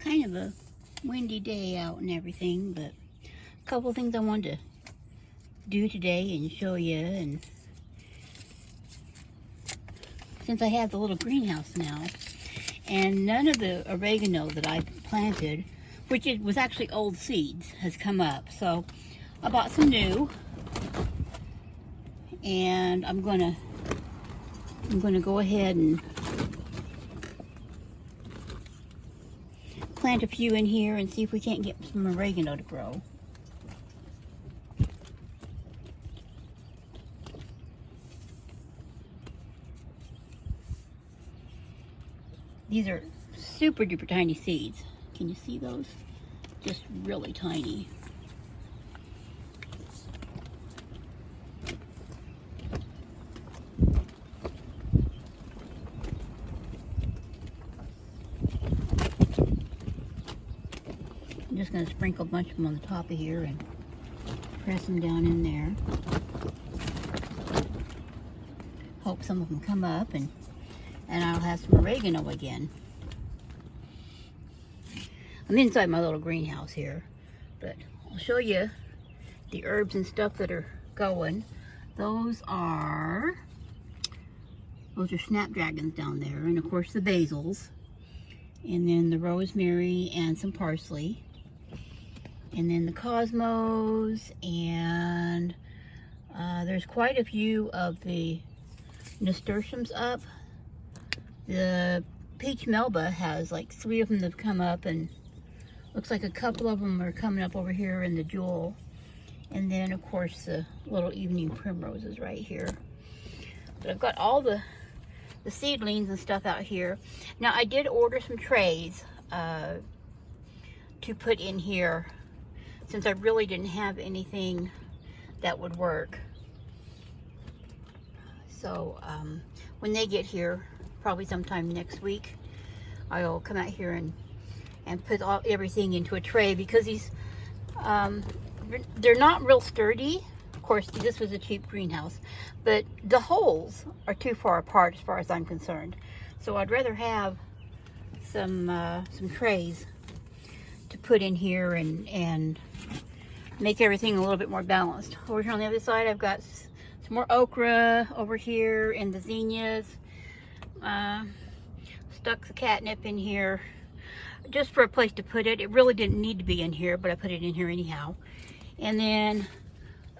kind of a windy day out and everything, but a couple of things I wanted to do today and show you. And since I have the little greenhouse now, and none of the oregano that I planted, which it was actually old seeds, has come up, so I bought some new, and I'm gonna go ahead and plant a few in here and see if we can't get some oregano to grow. These are super duper tiny seeds. Can you see those? Just really tiny. I'm just going to sprinkle a bunch of them on the top of here and press them down in there. Hope some of them come up and I'll have some oregano again. I'm inside my little greenhouse here, but I'll show you the herbs and stuff that are going. Those are snapdragons down there, and of course the basils, and then the rosemary and some parsley, and then the cosmos, and there's quite a few of the nasturtiums up. The peach melba has like 3 of them that have come up, and looks like a couple of them are coming up over here in the jewel. And then of course the little evening primroses right here. But I've got all the seedlings and stuff out here. Now I did order some trays to put in here, since I really didn't have anything that would work. So when they get here, probably sometime next week, I'll come out here and put everything into a tray, because these they're not real sturdy. Of course, this was a cheap greenhouse, but the holes are too far apart as far as I'm concerned. So I'd rather have some trays to put in here and make everything a little bit more balanced. Over here on the other side, I've got some more okra over here, and the zinnias. Stuck the catnip in here just for a place to put it. It really didn't need to be in here, but I put it in here anyhow. And then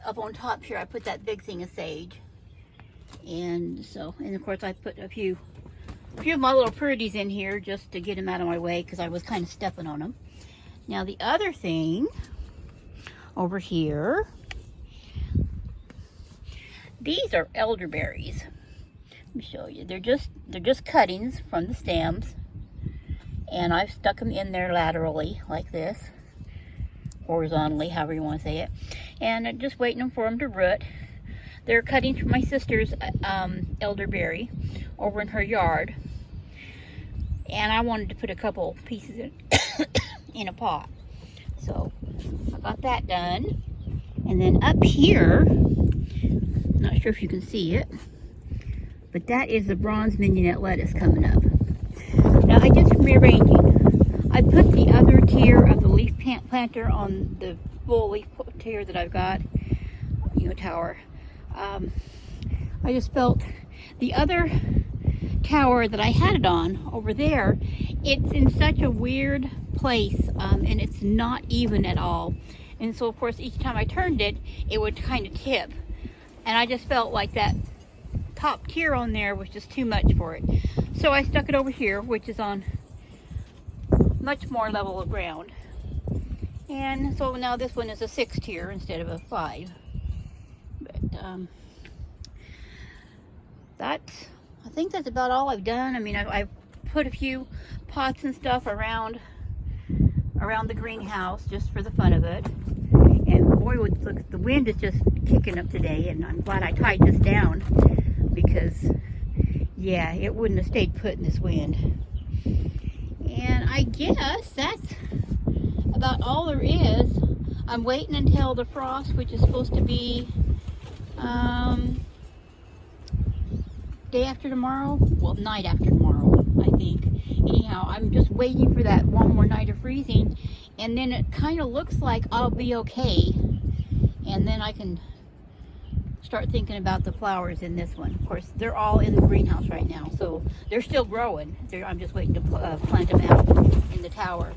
up on top here, I put that big thing of sage. And of course I put a few of my little pretties in here just to get them out of my way, because I was kind of stepping on them. Now the other thing over here, these are elderberries. Let me show you. They're just cuttings from the stems, and I've stuck them in there laterally like this, horizontally, however you want to say it, and I'm just waiting for them to root. They're cuttings from my sister's elderberry over in her yard, and I wanted to put a couple pieces in a pot, so I got that done. And then up here, not sure if you can see it, but that is the bronze mignonette lettuce coming up. Now I did some rearranging. I put the other tier of the leaf planter on the full leaf tier that I've got, tower. I just felt the other tower that I had it on over there, it's in such a weird place, and it's not even at all. And so of course each time I turned it, it would kind of tip. And I just felt like that top tier on there was just too much for it. So I stuck it over here, which is on much more level of ground. And so now this one is a 6 tier instead of a 5. But I think that's about all I've done. I mean, I've put a few pots and stuff around the greenhouse just for the fun of it. And boy, look, the wind is just kicking up today, and I'm glad I tied this down, because yeah, it wouldn't have stayed put in this wind. And I guess that's about all there is. I'm waiting until the frost, which is supposed to be day after tomorrow, well, night after tomorrow, I think. anyhow, I'm just waiting for that one more night of freezing, and then it kind of looks like I'll be okay, and then I can start thinking about the flowers in this one. Of course, they're all in the greenhouse right now, so they're still growing. I'm just waiting to plant them out in the tower.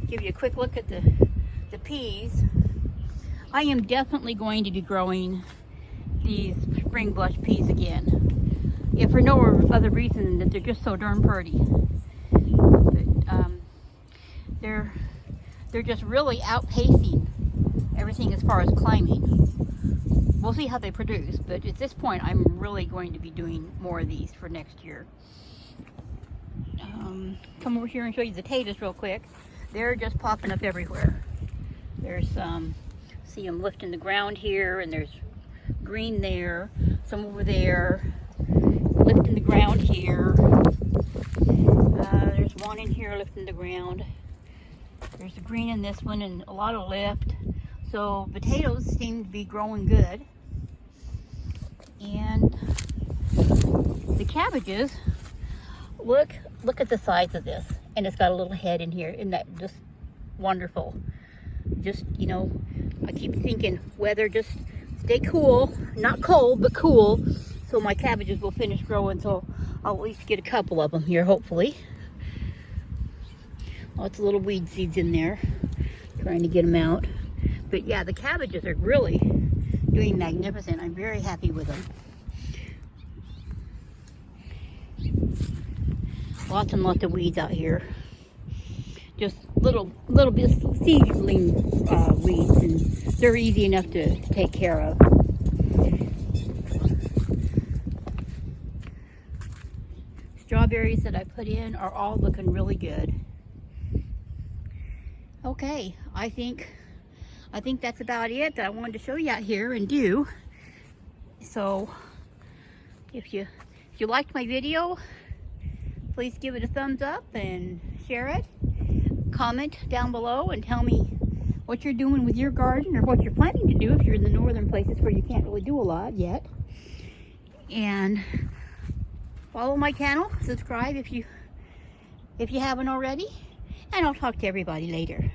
Give you a quick look at the peas. I am definitely going to be growing these spring blush peas again, if for no other reason than that they're just so darn pretty. But, they're just really outpacing everything as far as climbing. We'll see how they produce, but at this point I'm really going to be doing more of these for next year. Come over here and show you the potatoes real quick. They're just popping up everywhere. There's see them lifting the ground here, and there's green there, some over there, lifting the ground here. There's one in here lifting the ground. There's a green in this one and a lot of lift. So potatoes seem to be growing good. And the cabbages, look at the size of this. And it's got a little head in here. Isn't that just wonderful? Just, you know, I keep thinking weather, just stay cool, not cold, but cool. So my cabbages will finish growing, so I'll at least get a couple of them here, hopefully. Lots of little weed seeds in there, trying to get them out. But yeah, the cabbages are really doing magnificent. I'm very happy with them. Lots and lots of weeds out here. Just little bit seedling weeds, and they're easy enough to take care of. Strawberries that I put in are all looking really good. Okay, I think that's about it that I wanted to show you out here and do. So if you liked my video, please give it a thumbs up and share it. Comment down below and tell me what you're doing with your garden, or what you're planning to do if you're in the northern places where you can't really do a lot yet. And follow my channel, subscribe if you haven't already, and I'll talk to everybody later.